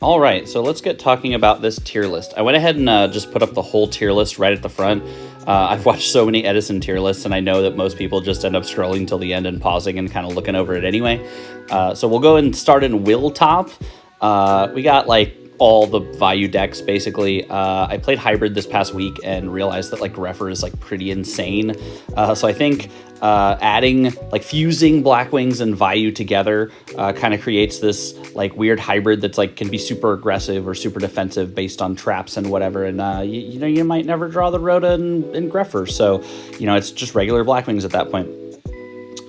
All right, so let's get talking about this tier list. I went ahead and just put up the whole tier list right at the front. I've watched so many Edison tier lists, and I know that most people just end up scrolling till the end and pausing and kind of looking over it anyway. So we'll go and start in Will Top. We got like all the Vayu decks basically. I played Hybrid this past week and realized that like Greffer is like pretty insane. So I think adding like fusing Blackwings and Vayu together kind of creates this like weird hybrid that's like can be super aggressive or super defensive based on traps and whatever. And you might never draw the Rhoda in Greffer, so it's just regular Blackwings at that point.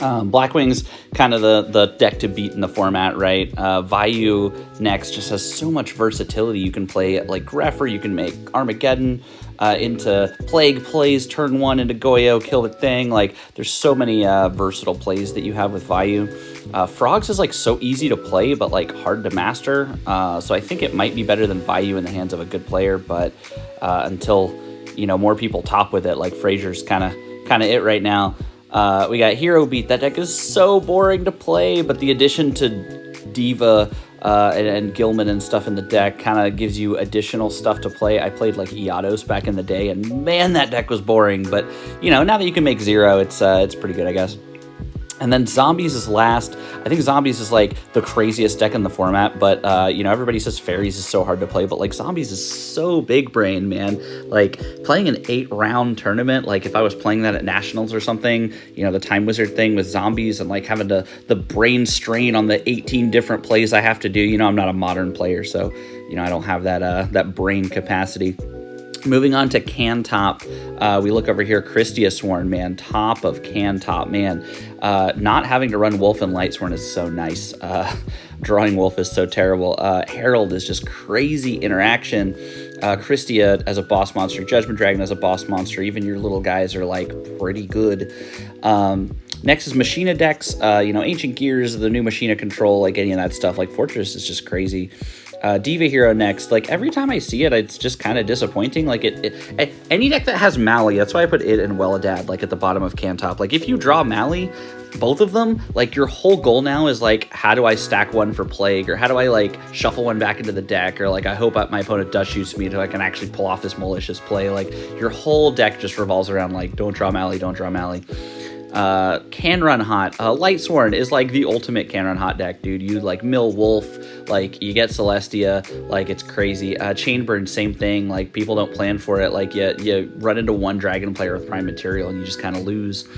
Blackwing's kind of the deck to beat in the format, right? Vayu next just has so much versatility. You can play like Greffer, you can make Armageddon into Plague plays, turn one into Goyo, kill the thing. Like there's so many versatile plays that you have with Vayu. Frogs is like so easy to play, but like hard to master. So I think it might be better than Vayu in the hands of a good player, but until more people top with it, like Frazier's kind of it right now. We got Hero Beat. That deck is so boring to play, but the addition to Diva and Gilman and stuff in the deck kind of gives you additional stuff to play. I played like Iados back in the day, and man, that deck was boring. But now that you can make Zero, it's pretty good, I guess. And then Zombies is last. I think Zombies is like the craziest deck in the format, but everybody says Fairies is so hard to play, but like Zombies is so big brain, man. Like playing an 8-round tournament, like if I was playing that at Nationals or something, the Time Wizard thing with Zombies and like having the brain strain on the 18 different plays I have to do. I'm not a modern player, so I don't have that brain capacity. Moving on to Can Top, we look over here, Christia Sworn, man, top of Can Top, man. Not having to run Wolf and Lightsworn is so nice. Drawing Wolf is so terrible. Herald is just crazy interaction. Christia as a boss monster, Judgment Dragon as a boss monster, even your little guys are like pretty good. Next is Machina decks, Ancient Gears, the new Machina control, like any of that stuff. Like Fortress is just crazy. Diva Hero next. Like every time I see it, it's just kind of disappointing. Like any deck that has Mali, that's why I put it and Welladad like at the bottom of Can Top. Like if you draw Mali, both of them, like your whole goal now is like, how do I stack one for Plague, or how do I like shuffle one back into the deck, or like I hope my opponent does shoots me so I can actually pull off this malicious play. Like your whole deck just revolves around like, don't draw Mali, don't draw Mali. Can Run Hot. Lightsworn is like the ultimate Can Run Hot deck, dude. You like mill Wolf, like you get Celestia, like it's crazy. Chainburn, same thing. Like people don't plan for it. Like you run into one dragon player with prime material and you just kind of lose.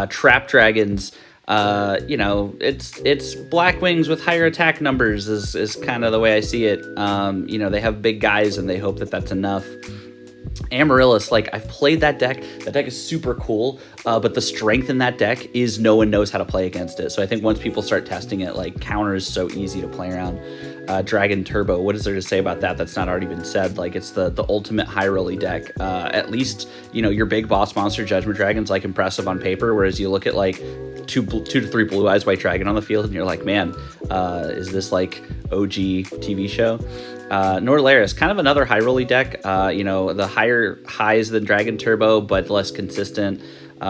Trap Dragons. It's Blackwings with higher attack numbers is kind of the way I see it. They have big guys and they hope that that's enough. Amaryllis, like I've played that deck. That deck is super cool, but the strength in that deck is no one knows how to play against it. So I think once people start testing it, like counter is so easy to play around. Dragon Turbo, what is there to say about that that's not already been said? Like it's the ultimate high rolly deck. At least your big boss monster Judgment Dragon's like impressive on paper, whereas you look at like two to three Blue Eyes White Dragon on the field and you're like, man, is this like OG TV show? Nordalaris, kind of another high rolly deck. The higher highs than Dragon Turbo, but less consistent.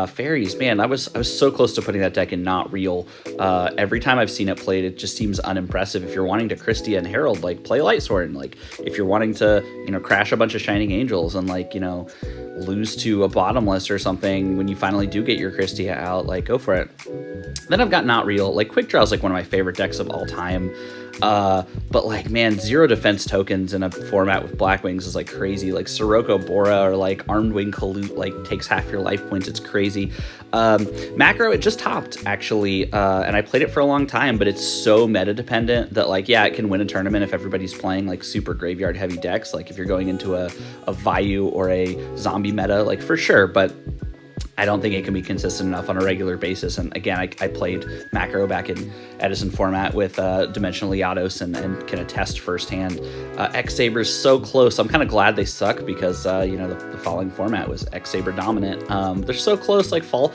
Fairies, man, I was so close to putting that deck in not real. Every time I've seen it played, it just seems unimpressive. If you're wanting to Christia and Herald, like play Lightsworn. Like if you're wanting to, crash a bunch of Shining Angels and like, lose to a bottomless or something when you finally do get your Christia out, like go for it. Then I've got not real. Like Quick Draw is like one of my favorite decks of all time. But like, man, 0 defense tokens in a format with Blackwings is like crazy. Like Sirocco Bora or like Armed Wing Kalute like takes half your life points. It's crazy. Macro, it just topped actually, and I played it for a long time, but it's so meta dependent that like, yeah, it can win a tournament if everybody's playing like super graveyard heavy decks. Like if you're going into a Vayu or a zombie meta, like for sure, but I don't think it can be consistent enough on a regular basis. And again, I played Macro back in Edison format with Dimensional Iados and can attest firsthand. X-Saber's so close. I'm kind of glad they suck because, the following format was X-Saber dominant. They're so close. Like Fall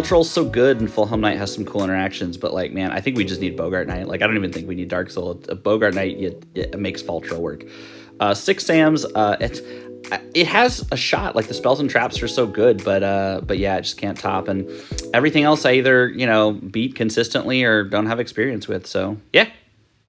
Troll's so good and Fulham Knight has some cool interactions. But like, man, I think we just need Bogart Knight. Like, I don't even think we need Dark Soul. A Bogart Knight, it makes Fall Troll work. Six Sams, it has a shot. Like the spells and traps are so good, but yeah, it just can't top. And everything else I either beat consistently or don't have experience with. So yeah.